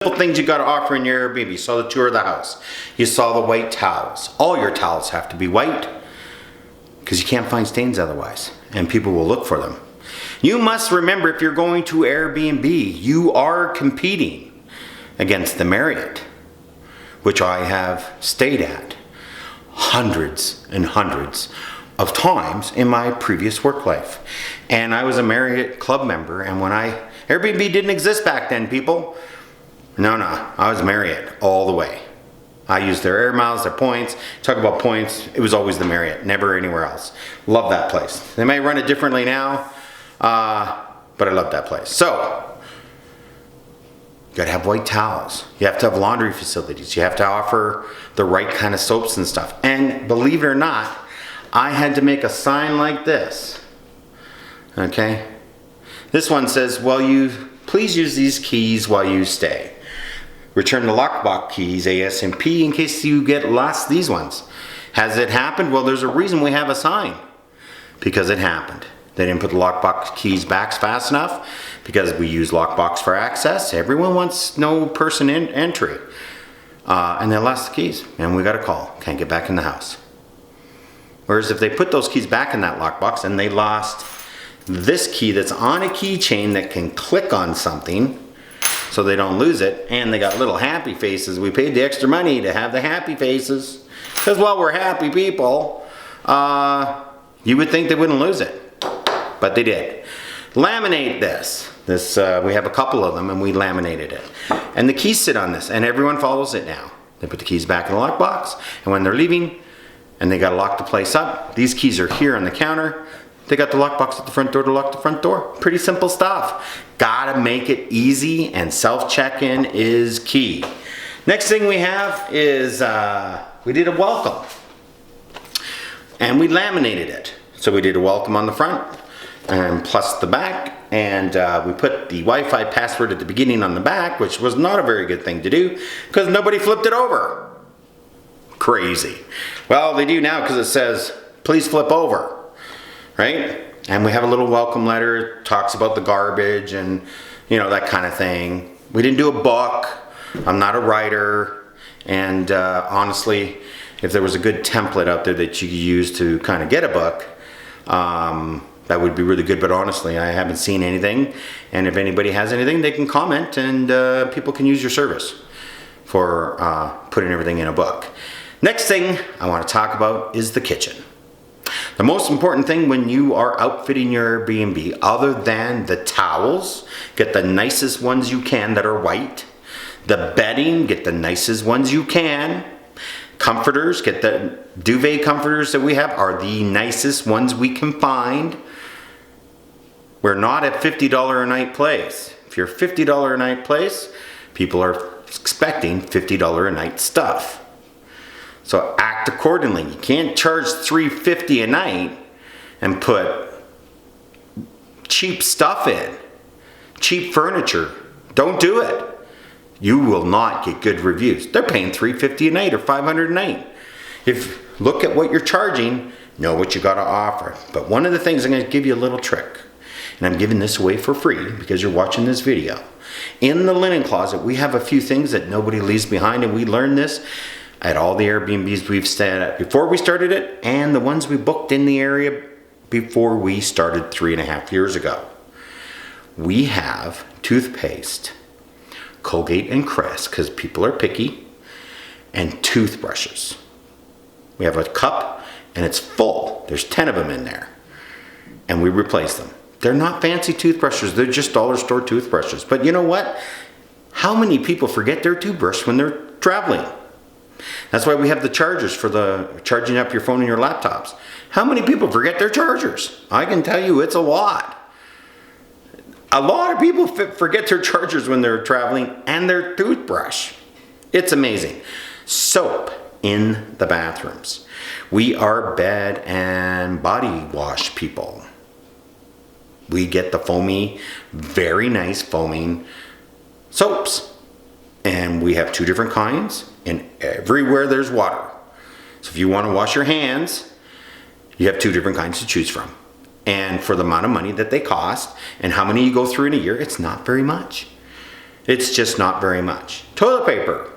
Simple things you got to offer in your Airbnb. You saw the tour of the house. You saw the white towels. All your towels have to be white because you can't find stains otherwise, and people will look for them. You must remember, if you're going to Airbnb, you are competing against the Marriott, which I have stayed at hundreds and hundreds of times in my previous work life. And I was a Marriott club member, and Airbnb didn't exist back then, people. No, I was Marriott all the way. I used their air miles, their points. Talk about points, it was always the Marriott, never anywhere else. Love that place. They may run it differently now, but I love that place. So, you gotta have white towels. You have to have laundry facilities. You have to offer the right kind of soaps and stuff. And believe it or not, I had to make a sign like this. Okay? This one says, please use these keys while you stay. Return the lockbox keys ASAP in case you get lost these ones. Has it happened? Well, there's a reason we have a sign. Because it happened. They didn't put the lockbox keys back fast enough because we use lockbox for access. Everyone wants no person entry. And they lost the keys and we got a call. Can't get back in the house. Whereas if they put those keys back in that lockbox and they lost this key that's on a keychain that can click on something so they don't lose it, and they got little happy faces. We paid the extra money to have the happy faces because, well, we're happy people. You would think they wouldn't lose it, but they did. Laminate this. We have a couple of them and we laminated it. And the keys sit on this and everyone follows it now. They put the keys back in the lockbox, and when they're leaving and they gotta lock the place up, these keys are here on the counter. They got the lockbox at the front door to lock the front door. Pretty simple stuff. Gotta make it easy, and self-check-in is key. Next thing we have is, we did a welcome. And we laminated it. So we did a welcome on the front, and plus the back, and we put the Wi-Fi password at the beginning on the back, which was not a very good thing to do, because nobody flipped it over. Crazy. Well, they do now because it says, please flip over. Right? And we have a little welcome letter. It talks about the garbage and, that kind of thing. We didn't do a book. I'm not a writer. And honestly, if there was a good template out there that you could use to kind of get a book, that would be really good. But honestly, I haven't seen anything. And if anybody has anything, they can comment, and people can use your service for putting everything in a book. Next thing I want to talk about is the kitchen. The most important thing when you are outfitting your Airbnb, other than the towels, get the nicest ones you can that are white. The bedding, get the nicest ones you can. Comforters, get the duvet comforters that we have are the nicest ones we can find. We're not a $50 a night place. If you're a $50 a night place, people are expecting $50 a night stuff. So act accordingly. You can't charge $350 a night and put cheap stuff in, cheap furniture. Don't do it. You will not get good reviews. They're paying $350 a night or $500 a night. Look at what you're charging, know what you got to offer. But one of the things, I'm going to give you a little trick, and I'm giving this away for free because you're watching this video. In the linen closet, we have a few things that nobody leaves behind, and we learned this at all the Airbnbs we've stayed at before we started it, and the ones we booked in the area before we started 3.5 years ago. We have toothpaste, Colgate and Crest, because people are picky, and toothbrushes. We have a cup and it's full. There's 10 of them in there. And we replace them. They're not fancy toothbrushes, they're just dollar store toothbrushes. But you know what? How many people forget their toothbrush when they're traveling? That's why we have the chargers for the charging up your phone and your laptops. How many people forget their chargers? I can tell you it's a lot. A lot of people forget their chargers when they're traveling, and their toothbrush. It's amazing. Soap in the bathrooms. We are bed and body wash people. We get the foamy, very nice foaming soaps. And we have 2 different kinds, and everywhere there's water. So if you want to wash your hands, you have 2 different kinds to choose from. And for the amount of money that they cost and how many you go through in a year, it's not very much. It's just not very much. Toilet paper.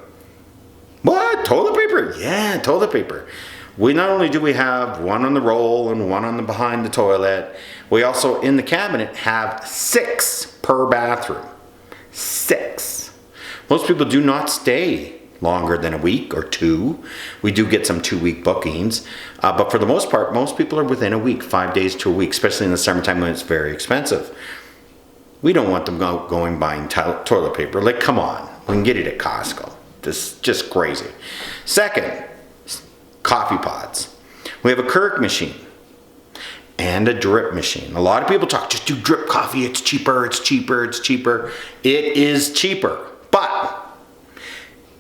What? Toilet paper? Yeah, toilet paper. We not only do we have one on the roll and one on the behind the toilet, we also in the cabinet have 6 per bathroom. 6. Most people do not stay longer than a week or 2. We do get some 2-week bookings, but for the most part, most people are within a week, 5 days to a week, especially in the summertime when it's very expensive. We don't want them going buying toilet paper. Like, come on, we can get it at Costco. This is just crazy. Second, coffee pods. We have a Kirk machine and a drip machine. A lot of people talk, just do drip coffee, it's cheaper, it's cheaper, it's cheaper. It is cheaper, but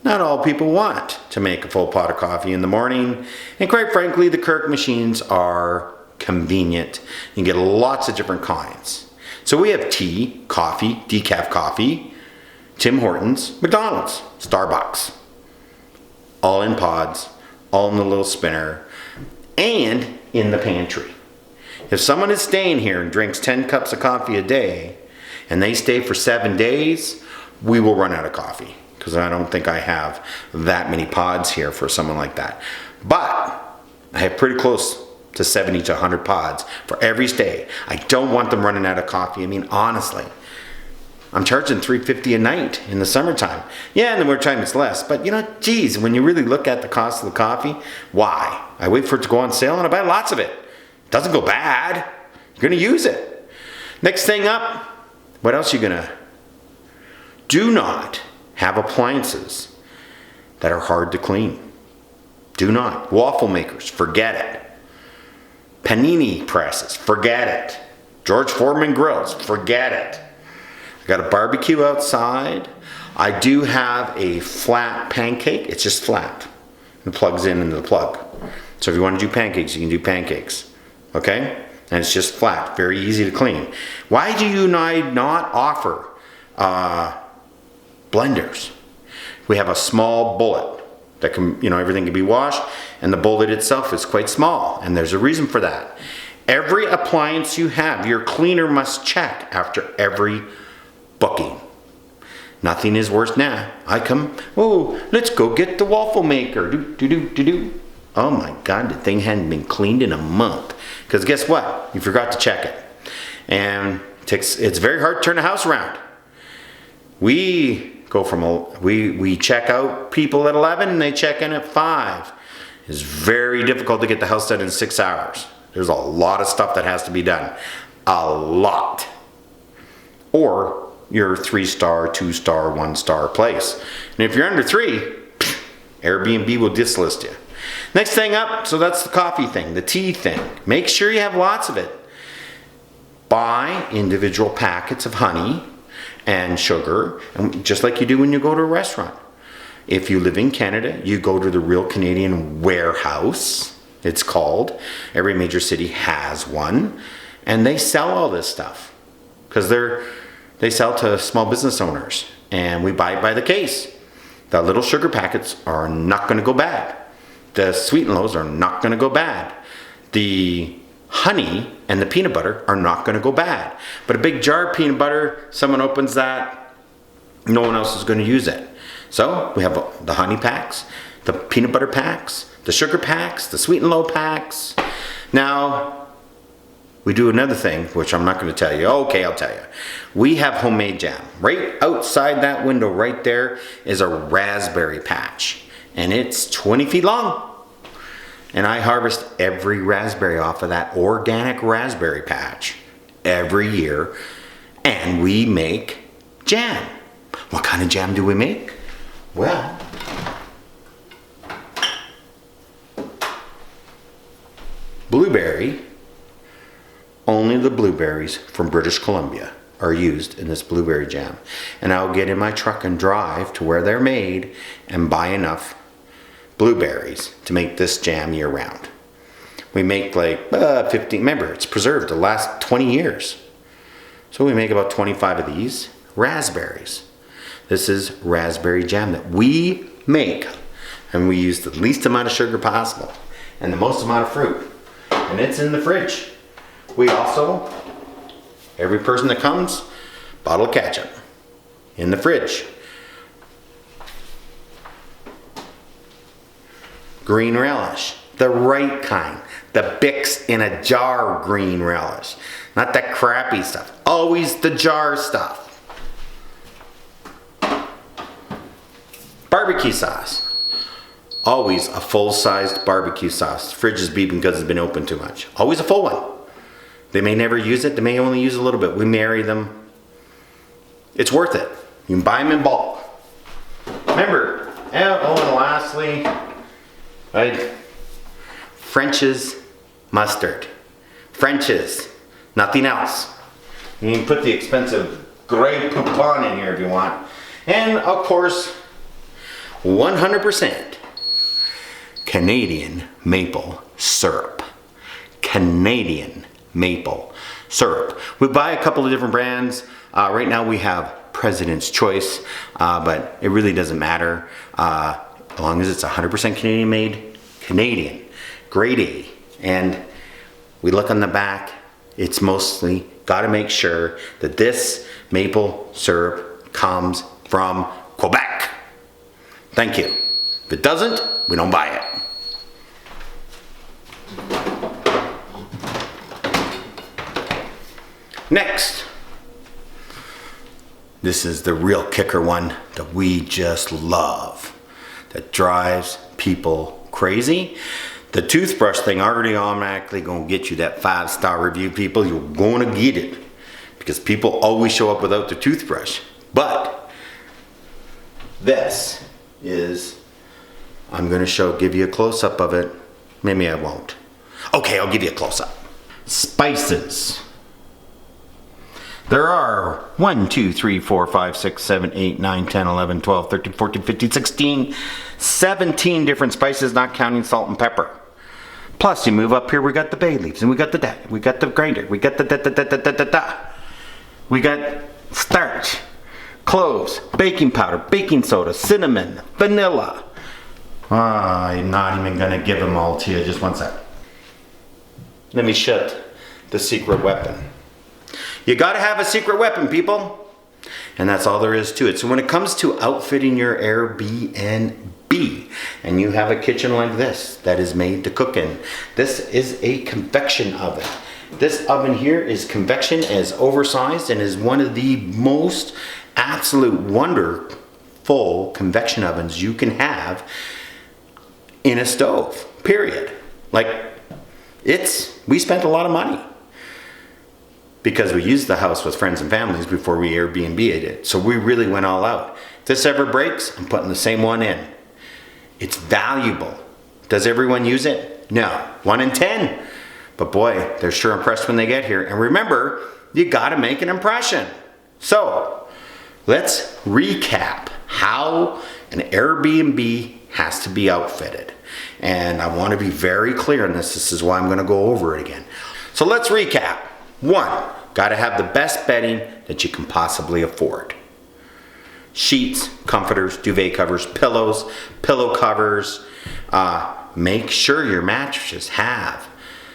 not all people want to make a full pot of coffee in the morning. And quite frankly, the Kirk machines are convenient. You get lots of different kinds. So we have tea, coffee, decaf coffee, Tim Hortons, McDonald's, Starbucks. All in pods, all in the little spinner, and in the pantry. If someone is staying here and drinks 10 cups of coffee a day, and they stay for 7 days, we will run out of coffee. Because I don't think I have that many pods here for someone like that. But I have pretty close to 70 to 100 pods for every stay. I don't want them running out of coffee. I mean, honestly, I'm charging $3.50 a night in the summertime. Yeah, in the wintertime it's less. But you know, geez, when you really look at the cost of the coffee, why? I wait for it to go on sale and I buy lots of it. It doesn't go bad. You're gonna use it. Next thing up, what else are you gonna? Do not have appliances that are hard to clean. Do not. Waffle makers, forget it. Panini presses, forget it. George Foreman grills, forget it. I got a barbecue outside. I do have a flat pancake. It's just flat. It plugs in into the plug. So if you want to do pancakes, you can do pancakes. Okay? And it's just flat. Very easy to clean. Why do you not offer blenders? We have a small bullet that can, you know, everything can be washed, and the bullet itself is quite small, and there's a reason for that. Every appliance you have, your cleaner must check after every booking. Nothing is worse now. I come, oh, let's go get the waffle maker. Do. Oh my God, the thing hadn't been cleaned in a month. Because guess what? You forgot to check it. And it's very hard to turn a house around. We check out people at 11 and they check in at 5. It's very difficult to get the house done in 6 hours. There's a lot of stuff that has to be done. A lot. Or your 3-star, 2-star, 1-star place. And if you're under 3, Airbnb will dislist you. Next thing up, so that's the coffee thing, the tea thing. Make sure you have lots of it. Buy individual packets of honey and sugar, and just like you do when you go to a restaurant. If you live in Canada, you go to the Real Canadian Warehouse, it's called. Every major city has one, and they sell all this stuff because they sell to small business owners, and we buy it by the case. The little sugar packets are not going to go bad. The sweet and lows are not going to go bad. The honey and the peanut butter are not going to go bad. But a big jar of peanut butter, someone opens that, no one else is going to use it. So we have the honey packs, the peanut butter packs, the sugar packs, the sweet and low packs. Now, we do another thing, which I'm not going to tell you. Okay, I'll tell you. We have homemade jam. Right outside that window right there is a raspberry patch. And it's 20 feet long. And I harvest every raspberry off of that organic raspberry patch every year. And we make jam. What kind of jam do we make? Well, blueberry. Only the blueberries from British Columbia are used in this blueberry jam. And I'll get in my truck and drive to where they're made and buy enough blueberries to make this jam year round. We make like 15, remember it's preserved the last 20 years. So we make about 25 of these raspberries. This is raspberry jam that we make, and we use the least amount of sugar possible and the most amount of fruit. And it's in the fridge. We also, every person that comes, bottle of ketchup. in the fridge. Green relish, the right kind. The Bix in a jar green relish. Not that crappy stuff. Always the jar stuff. Barbecue sauce. Always a full-sized barbecue sauce. Fridge is beeping because it's been open too much. Always a full one. They may never use it. They may only use a little bit. We marry them. It's worth it. You can buy them in bulk. Remember, and lastly, right? French's mustard. French's. Nothing else. You can put the expensive Grey Poupon in here if you want. And of course, 100% Canadian maple syrup. Canadian maple syrup. We buy a couple of different brands. Right now we have President's Choice, but it really doesn't matter as long as it's 100% Canadian made. Canadian, grade A. And we look on the back, it's mostly got to make sure that this maple syrup comes from Quebec. Thank you. If it doesn't, we don't buy it. Next, this is the real kicker one that we just love, that drives people crazy. The toothbrush thing already automatically gonna get you that 5-star review, people. You're gonna get it because people always show up without their toothbrush. But this is, I'm gonna give you a close-up of it. Maybe I won't. Okay, I'll give you a close-up. Spices. There are 1, 2, 3, 4, 5, 6, 7, 8, 9, 10, 11, 12, 13, 14, 15, 16, 17 different spices, not counting salt and pepper. Plus, you move up here, we got the bay leaves, and we got the we got the grinder, we got the we got starch, cloves, baking powder, baking soda, cinnamon, vanilla. I'm not even gonna give them all to you. Just one sec. Let me shut the secret weapon. You gotta have a secret weapon, people. And that's all there is to it. So when it comes to outfitting your AirBNB, and you have a kitchen like this that is made to cook in, this is a convection oven. This oven here is convection, is oversized, and is one of the most absolute wonderful convection ovens you can have in a stove, period. Like, we spent a lot of money because we used the house with friends and families before we Airbnb'd it. So we really went all out. If this ever breaks, I'm putting the same one in. It's valuable. Does everyone use it? No. 1 in 10. But boy, they're sure impressed when they get here. And remember, you gotta make an impression. So, let's recap how an Airbnb has to be outfitted. And I wanna be very clear on this. This is why I'm gonna go over it again. So let's recap. 1, gotta have the best bedding that you can possibly afford. Sheets, comforters, duvet covers, pillows, pillow covers. Make sure your mattresses have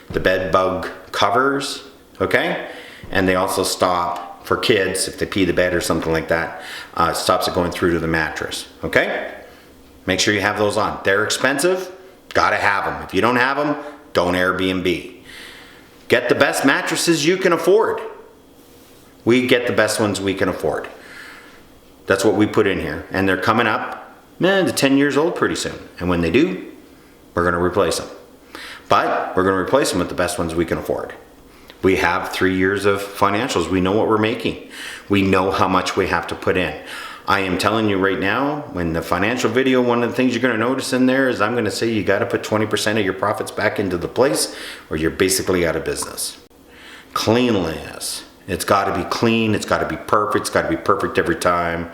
the bed bug covers, okay? And they also stop for kids if they pee the bed or something like that. It stops it going through to the mattress, okay? Make sure you have those on. They're expensive, gotta have them. If you don't have them, don't Airbnb. Get the best mattresses you can afford. We get the best ones we can afford. That's what we put in here. And they're coming up to 10 years old pretty soon. And when they do, we're gonna replace them. But we're gonna replace them with the best ones we can afford. We have 3 years of financials. We know what we're making. We know how much we have to put in. I am telling you right now, when the financial video, one of the things you're gonna notice in there is I'm gonna say you gotta put 20% of your profits back into the place or you're basically out of business. Cleanliness. It's gotta be clean, it's gotta be perfect, it's gotta be perfect every time.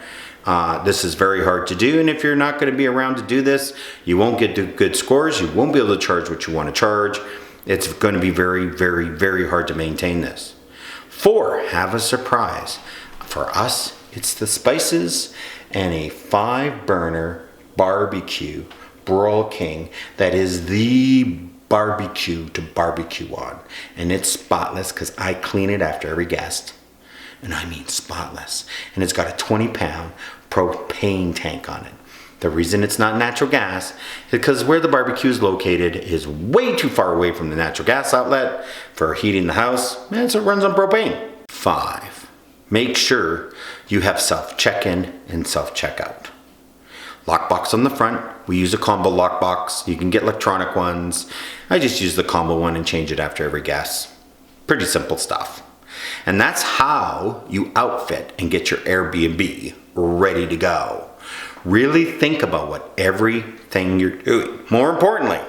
This is very hard to do, and if you're not gonna be around to do this, you won't get good scores, you won't be able to charge what you wanna charge. It's gonna be very, very, very hard to maintain this. 4, have a surprise. For us, it's the spices and a 5-burner barbecue Broil King that is the barbecue to barbecue on. And it's spotless because I clean it after every guest. and I mean spotless. And it's got a 20-pound propane tank on it. The reason it's not natural gas is because where the barbecue is located is way too far away from the natural gas outlet for heating the house, and so it runs on propane. 5, make sure you have self-check-in and self-checkout. Lockbox on the front. We use a combo lockbox. You can get electronic ones. I just use the combo one and change it after every guest. Pretty simple stuff. And that's how you outfit and get your Airbnb ready to go. Really think about what everything you're doing. More importantly,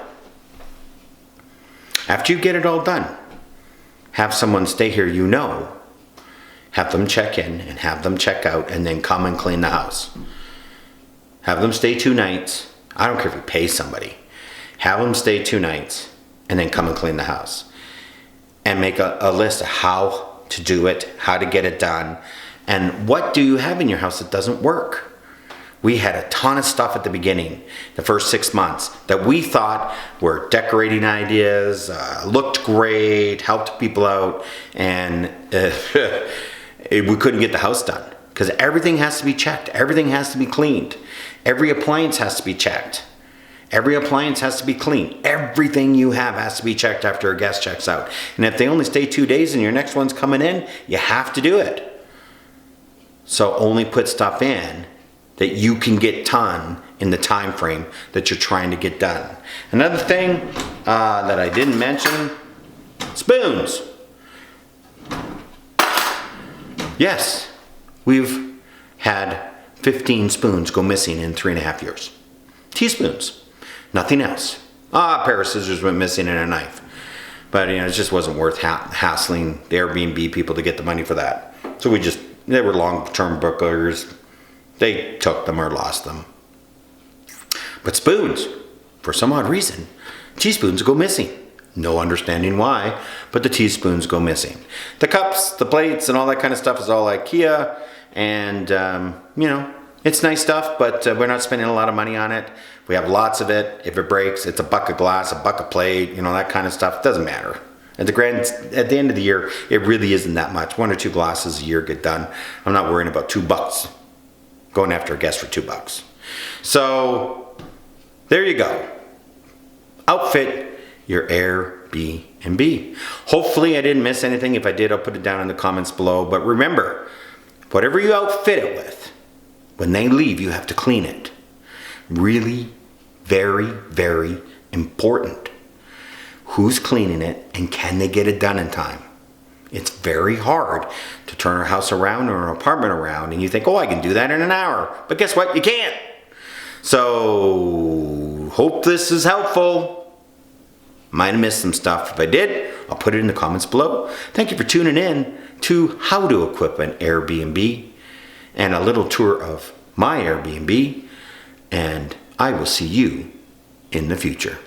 after you get it all done, have someone stay here you know. Have them check in and have them check out and then come and clean the house. Have them stay 2 nights. I don't care if you pay somebody. Have them stay 2 nights and then come and clean the house. And make a list of how to do it, how to get it done, and what do you have in your house that doesn't work. We had a ton of stuff at the beginning, the first 6 months, that we thought were decorating ideas, looked great, helped people out, and we couldn't get the house done. Because everything has to be checked. Everything has to be cleaned. Every appliance has to be checked. Every appliance has to be cleaned. Everything you have has to be checked after a guest checks out. And if they only stay 2 days and your next one's coming in, you have to do it. So only put stuff in that you can get done in the time frame that you're trying to get done. Another thing that I didn't mention, spoons. Yes, we've had 15 spoons go missing in 3.5 years. Teaspoons, nothing else. A pair of scissors went missing and a knife. But it just wasn't worth hassling the Airbnb people to get the money for that. So they were long-term bookers. They took them or lost them. But spoons, for some odd reason, teaspoons go missing. No understanding why, but the teaspoons go missing. The cups, the plates, and all that kind of stuff is all IKEA. And, it's nice stuff, but we're not spending a lot of money on it. We have lots of it. If it breaks, it's a buck of glass, a buck of plate, that kind of stuff. It doesn't matter. At the end of the year, it really isn't that much. 1 or 2 glasses a year get done. I'm not worrying about $2 going after a guest for $2. So there you go. Outfit your Airbnb. Hopefully I didn't miss anything. If I did, I'll put it down in the comments below. But remember, whatever you outfit it with, when they leave, you have to clean it. Really, very, very important. Who's cleaning it and can they get it done in time? It's very hard to turn a house around or an apartment around and you think, I can do that in an hour. But guess what? You can't. So, hope this is helpful. Might have missed some stuff. If I did, I'll put it in the comments below. Thank you for tuning in to how to equip an Airbnb and a little tour of my Airbnb. And I will see you in the future.